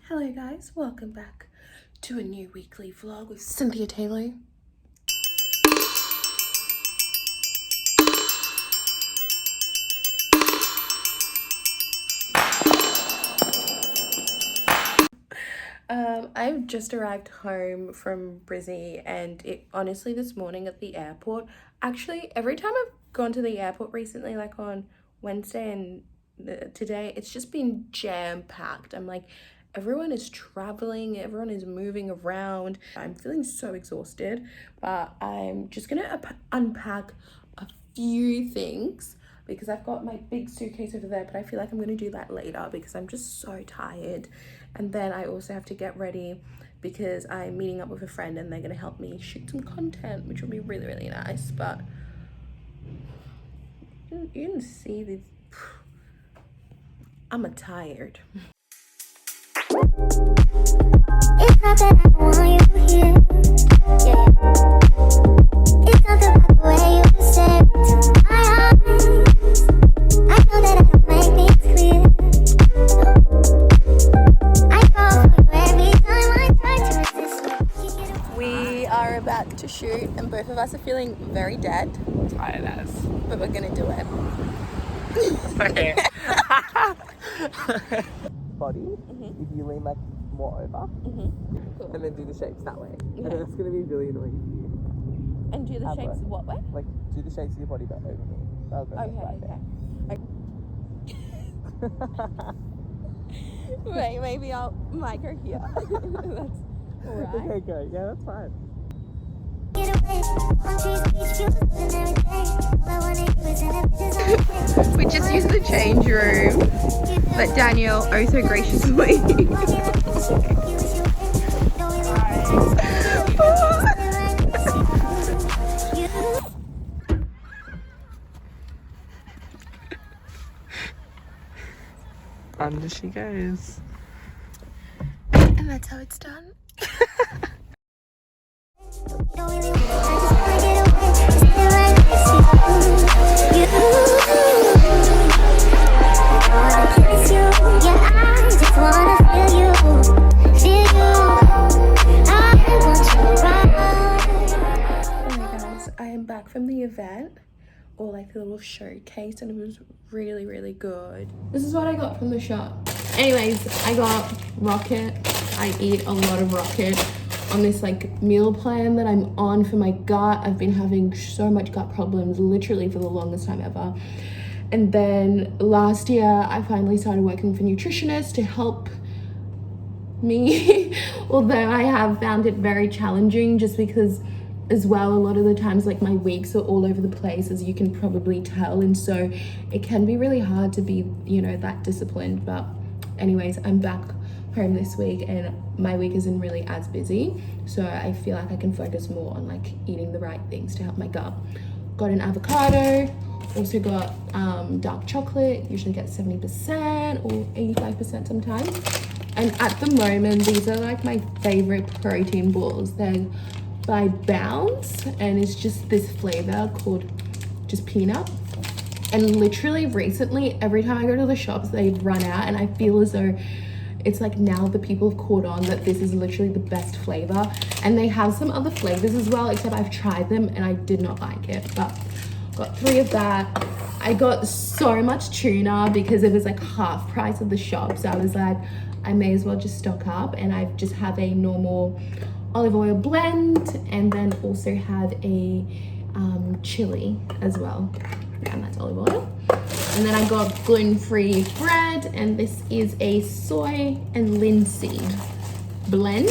Hello guys, welcome back to a new weekly vlog with Cynthia Taylor. I've just arrived home from Brizzy, and honestly this morning at the airport, actually every time I've gone to the airport recently, like on Wednesday and today, it's just been jam-packed. I'm like, everyone is traveling, everyone is moving around. I'm feeling so exhausted, but I'm just gonna unpack a few things because I've got my big suitcase over there, but I feel like I'm gonna do that later because I'm just so tired. And then I also have to get ready because I'm meeting up with a friend and they're gonna help me shoot some content, which will be really, really nice. But you can see these, I'm tired. It's not that I want you here. Yeah. It's not the way you say to my eyes. I know that I don't make things clear. I fall for you every time I try to resist. We are about to shoot, and both of us are feeling very dead. Tired as. But we're gonna do it. Okay. Body, if you lean like more over, Cool. and then do the shapes that way. Okay. And that's gonna be really annoying for you. And do the Have shapes a- what way? Like do the shapes of your body but over me. That'll go Wait, maybe I'll micro here. That's alright. Okay, go. Yeah, that's fine. We just used the change room, but Daniel oh so graciously Under she goes. and that's how it's done. I am back from the event, or like the little showcase, and it was really, really good. This is what I got from the shop. Anyways, I got rocket. I eat a lot of rocket on this like meal plan that I'm on for my gut. I've been having so much gut problems literally for the longest time ever. And then last year I finally started working with a nutritionist to help me, although I have found it very challenging just because as well a lot of the times like my weeks are all over the place, as you can probably tell, and so it can be really hard to be, you know, that disciplined. But anyways, I'm back home this week and my week isn't really as busy, so I feel like I can focus more on like eating the right things to help my gut. Got an avocado, also got dark chocolate, usually get 70% or 85% sometimes. And at the moment, these are like my favorite protein balls. They're by Bounce, and it's just this flavor called just peanut. And literally recently, every time I go to the shops, they run out, and I feel as though it's like now the people have caught on that this is literally the best flavor. And they have some other flavors as well, except I've tried them and I did not like it. But got 3 of that. I got so much tuna because it was like half price of the shop, so I was like, I may as well just stock up. And I just have a normal olive oil blend, and then also have a chili as well, and that's olive oil. And then I got gluten-free bread, and this is a soy and linseed blend.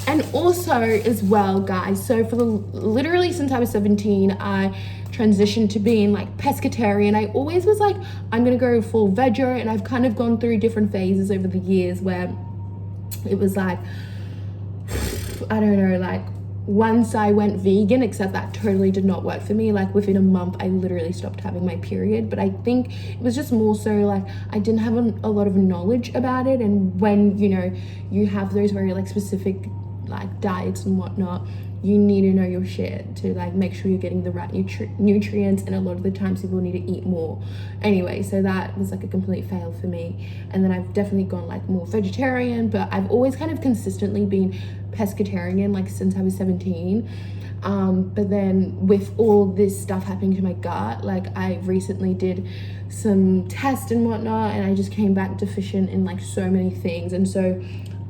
And also as well, guys, so for literally since I was 17, I transitioned to being like pescatarian. I always was like, I'm gonna go full veggie, and I've kind of gone through different phases over the years where it was like, I don't know, like once I went vegan, except that totally did not work for me. Like within a month, I literally stopped having my period. But I think it was just more so like I didn't have a lot of knowledge about it. And when, you know, you have those very like specific like diets and whatnot, you need to know your shit to like make sure you're getting the right nutrients, and a lot of the times people need to eat more anyway. So that was like a complete fail for me. And then I've definitely gone like more vegetarian, but I've always kind of consistently been pescatarian like since I was 17. But then with all this stuff happening to my gut, like I recently did some tests and whatnot, and I just came back deficient in like so many things. And so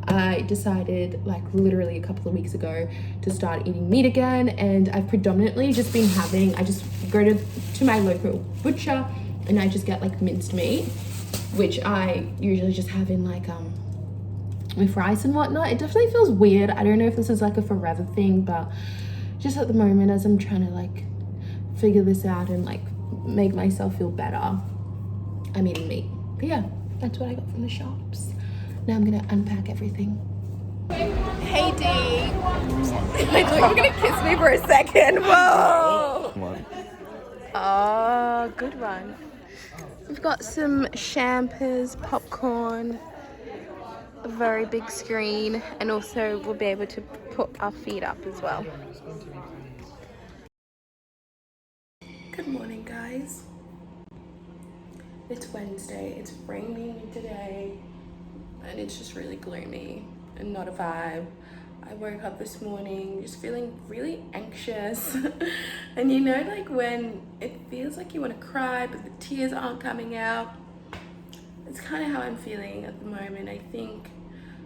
I decided like literally a couple of weeks ago to start eating meat again. And I've predominantly just been having, I just go to my local butcher and I just get like minced meat, which I usually just have in like with rice and whatnot. It definitely feels weird. I don't know if this is like a forever thing, but just at the moment, as I'm trying to like figure this out and like make myself feel better, I'm eating meat. But yeah, that's what I got from the shops. Now I'm gonna unpack everything. Hey D. I thought you were gonna kiss me for a second. Whoa. Oh, good one. We've got some champers, popcorn, a very big screen, and also we'll be able to put our feet up as well. Good morning, guys. It's Wednesday, it's raining today, and it's just really gloomy and not a vibe. I woke up this morning just feeling really anxious. And you know, like when it feels like you want to cry but the tears aren't coming out, it's kind of how I'm feeling at the moment. I think,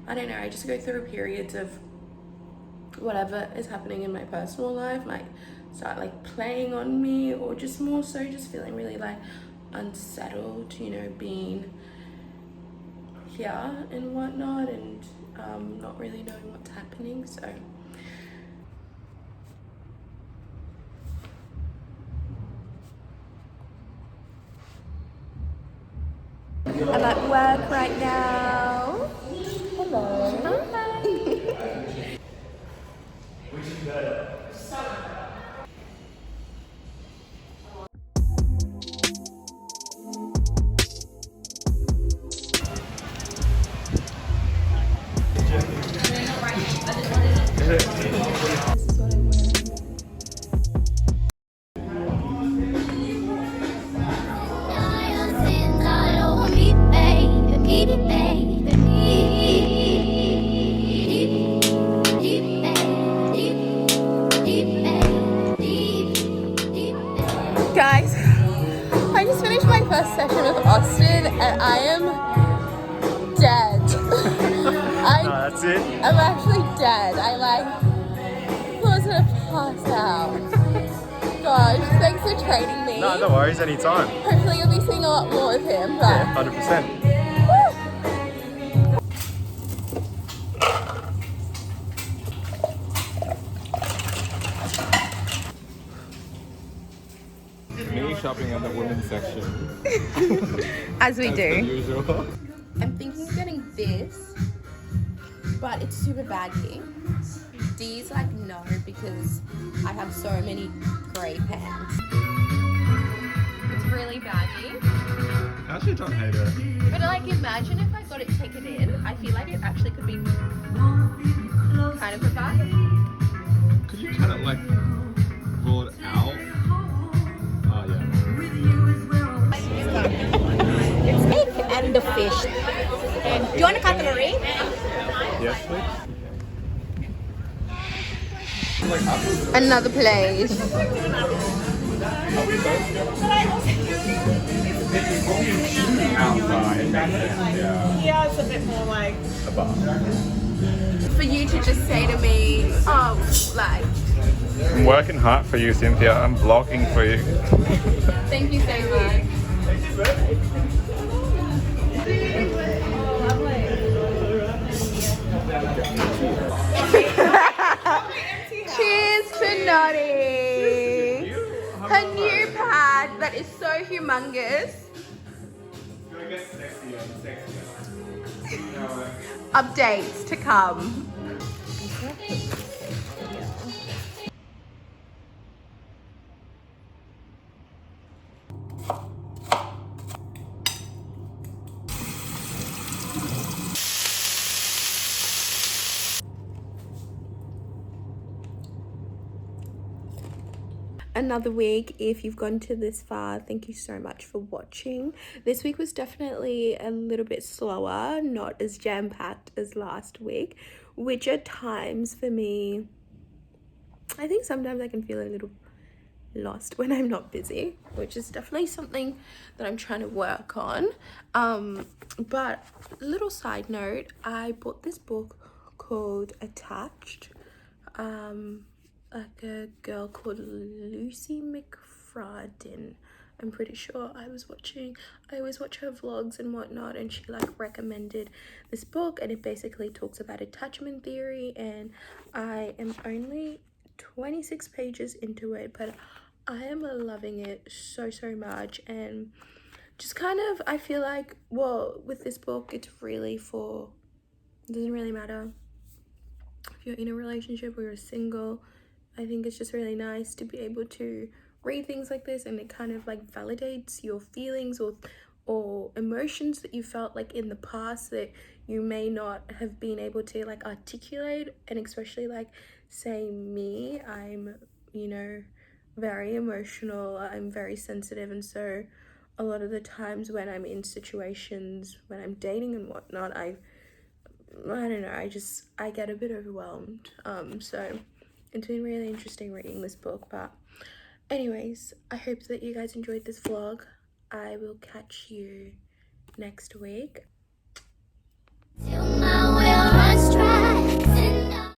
I don't know, I just go through periods of whatever is happening in my personal life might start like playing on me, or just more so just feeling really like unsettled, you know, being here and whatnot, and not really knowing what's happening. So I'm at work right now. Hello. Hi. This is what I'm wearing. Guys, I just finished my first session with Austin and I am dead. That's it. I'm actually dead. I like was gonna pass out. Gosh, thanks for training me. No worries, anytime. Hopefully you'll be seeing a lot more of him. But Yeah, 100%. Me shopping at the women's section. as we As do. usual. I'm thinking of getting this, but it's super baggy. D's like no, because I have so many grey pants. It's really baggy. I actually don't hate it. But like imagine if I got it taken in, I feel like it actually could be kind of a vibe. Could you cut it like roll it out? Oh yeah. Steak and the fish. And do you want a cutlery? Yes, please. Another place. Outside. Yeah, it's a bit more like A bar. For you to just say to me, oh, like, I'm working hard for you, Cynthia. I'm vlogging for you. thank you so much. Cheers to Nottie. Her new pad that is so humongous. Updates to come. another week. If you've gone to this far, thank you so much for watching. This week was definitely a little bit slower, not as jam-packed as last week, which at times for me, I think sometimes I can feel a little lost when I'm not busy, which is definitely something that I'm trying to work on. But little side note, I bought this book called Attached, like a girl called Lucy McFadden. I'm pretty sure I always watch her vlogs and whatnot, and she like recommended this book, and it basically talks about attachment theory, and I am only 26 pages into it, but I am loving it so much. And just kind of, I feel like, well, with this book, it's really for, it doesn't really matter if you're in a relationship or you're single. I think it's just really nice to be able to read things like this, and it kind of like validates your feelings or emotions that you felt like in the past that you may not have been able to like articulate. And especially like, say me, I'm, you know, very emotional, I'm very sensitive, and so a lot of the times when I'm in situations, when I'm dating and whatnot, I don't know, I get a bit overwhelmed. So it's been really interesting reading this book. But anyways, I hope that you guys enjoyed this vlog. I will catch you next week.